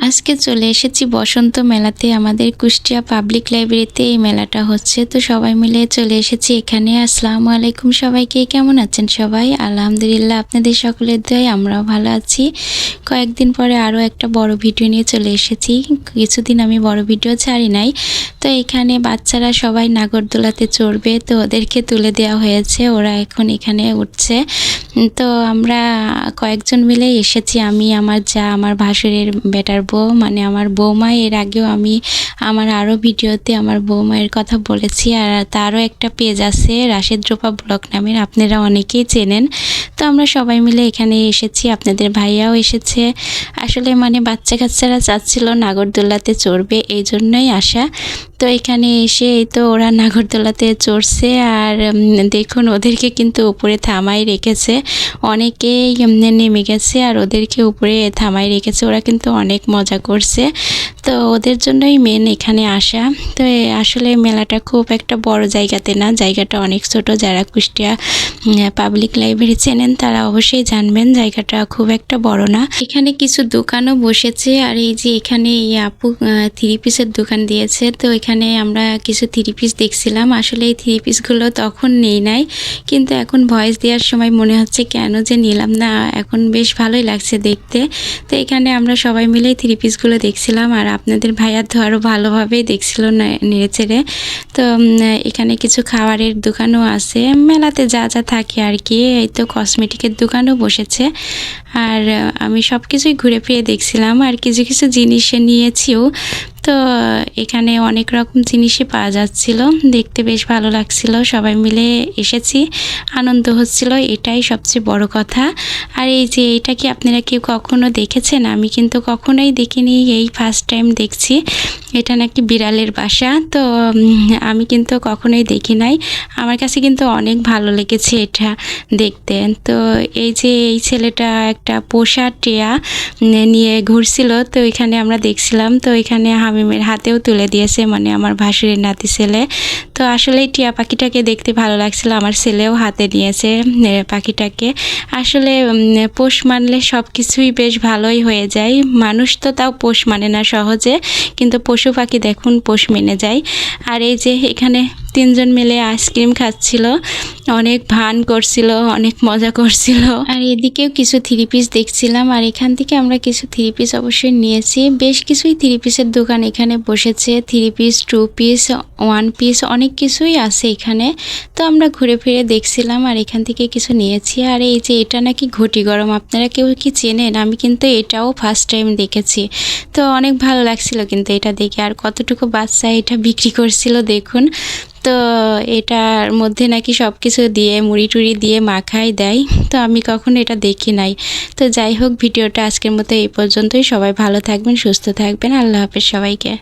আজকে চলে এসেছি বসন্ত মেলাতে। আমাদের কুষ্টিয়া পাবলিক লাইব্রেরিতে এই মেলাটা হচ্ছে, তো সবাই মিলে চলে এসেছি এখানে। আসসালামু আলাইকুম সবাইকে, কেমন আছেন সবাই? আলহামদুলিল্লাহ, আপনাদের সকলের দয়ায় আমরাও ভালো আছি। কয়েকদিন পরে আরও একটা বড় ভিডিও নিয়ে চলে এসেছি। কিছুদিন আমি বড় ভিডিও ছাড়ি নাই। তো এখানে বাচ্চারা সবাই নাগরদোলাতে চড়বে, তো ওদেরকে তুলে দেওয়া হয়েছে, ওরা এখন এখানে উঠছে। তো আমরা কয়েকজন মিলে এসেছি, আমি, আমার যা, আমার ভাসুরের বেটার বউ, মানে আমার বৌমা। এর আগেও আমি আমার আরও ভিডিওতে আমার বৌমায়ের কথা বলেছি, আর তারও একটা পেজ আছে রাশেদ রূপা ব্লগ নামের, আপনারা অনেকেই চেনেন। তো আমরা সবাই মিলে এখানে এসেছি, আপনাদের ভাইয়াও এসেছে। আসলে মানে বাচ্চা কাচ্চারা চাচ্ছিল নাগরদোলাতে চড়বে, এই জন্যই আসা। তো এখানে এসে এই তো ওরা নাগরদোলাতে চড়ছে, আর দেখুন ওদেরকে কিন্তু উপরে থামাই রেখেছে, অনেকেই নেমে গেছে আর ওদেরকে উপরে থামাই রেখেছে। ওরা কিন্তু অনেক মজা করছে, তো ওদের জন্যই মেন এখানে আসা। তো আসলে মেলাটা খুব একটা বড় জায়গাতে না, জায়গাটা অনেক ছোট। যারা কুষ্টিয়া পাবলিক লাইব্রেরি চেনেন তারা অবশ্যই জানবেন, জায়গাটা খুব একটা বড় না। এখানে কিছু দোকানও বসেছে, আর এই যে এখানে এই আপু থ্রি পিসের দোকান দিয়েছে। তো এখানে আমরা কিছু থ্রি পিস দেখছিলাম। আসলে এই থ্রি পিসগুলো তখন নেই নাই, কিন্তু এখন ভয়েস দেওয়ার সময় মনে হচ্ছে কেন যে নিলাম না, এখন বেশ ভালোই লাগছে দেখতে। তো এখানে আমরা সবাই মিলেই থ্রি পিসগুলো দেখছিলাম, আর আপনাদের ভাইয়া তো আরও ভালোভাবেই দেখছিল নেড়ে চেড়ে। তো এখানে কিছু খাবারের দোকানও আছে, মেলাতে যা যা থাকে আর কি। এই তো কসমেটিকের দোকানও বসেছে, আর আমি সব কিছুই ঘুরে ফিরে দেখছিলাম, আর কিছু কিছু জিনিস নিয়েছিও। তো এখানে অনেক রকম জিনিসই পাওয়া যাচ্ছিল, দেখতে বেশ ভালো লাগছিল। সবাই মিলে এসেছি, আনন্দ হচ্ছিল, এটাই সবচেয়ে বড় কথা। আর এই যে এটা কি আপনারা কেউ কখনো দেখেছেন? আমি কিন্তু কখনোই দেখিনি, এই ফার্স্ট টাইম দেখছি। এটা নাকি বিড়ালের বাসা, তো আমি কিন্তু কখনোই দেখি নাই। আমার কাছে কিন্তু অনেক ভালো লেগেছে এটা দেখতে। তো এই যে এই ছেলেটা একটা পোষা টিয়া নিয়ে ঘুরছিল, তো এখানে আমরা দেখছিলাম। তো এখানে হামিমের হাতেও তুলে দিয়েছে, মানে আমার ভাসুরের নাতি ছেলে। তো আসলে টিয়া পাখিটাকে দেখতে ভালো লাগছিল, আমার ছেলেও হাতে নিয়েছে পাখিটাকে। আসলে পোষ মানলে সব কিছুই বেশ ভালোই হয়ে যায়। মানুষ তো তাও পোষ মানে না সহজে, কিন্তু পশু পাখি দেখুন পোষ মেনে যায়। আর এই যে এখানে তিনজন মিলে আইসক্রিম খাচ্ছিল, অনেক ভান করছিল, অনেক মজা করছিল। আর এদিকেও কিছু থ্রি পিস দেখছিলাম, আর এখান থেকে আমরা কিছু থ্রি পিস অবশ্যই নিয়েছি। বেশ কিছুই থ্রি পিসের দোকান এখানে বসেছে, three piece, two piece, one piece, অনেক কিছুই আছে এখানে। তো আমরা ঘুরে ফিরে দেখছিলাম, আর এখান থেকে কিছু নিয়েছি। আর এই যে এটা নাকি ঘটি গরম, আপনারা কেউ কি চেনেন? আমি কিন্তু এটাও ফার্স্ট টাইম দেখেছি। তো অনেক ভালো লাগছিল কিন্তু এটা দেখে, আর কতটুকু বাচ্চা এটা বিক্রি করছিল দেখুন। তো এটার মধ্যে নাকি সব কিছু দিয়ে মুড়ি টুড়ি দিয়ে মাখাই দেয়, তো আমি কখনো এটা দেখি নাই। তো যাই হোক, ভিডিওটা আজকের মতো এই পর্যন্তই। সবাই ভালো থাকবেন, সুস্থ থাকবেন, আল্লাহ হাফেজ সবাইকে।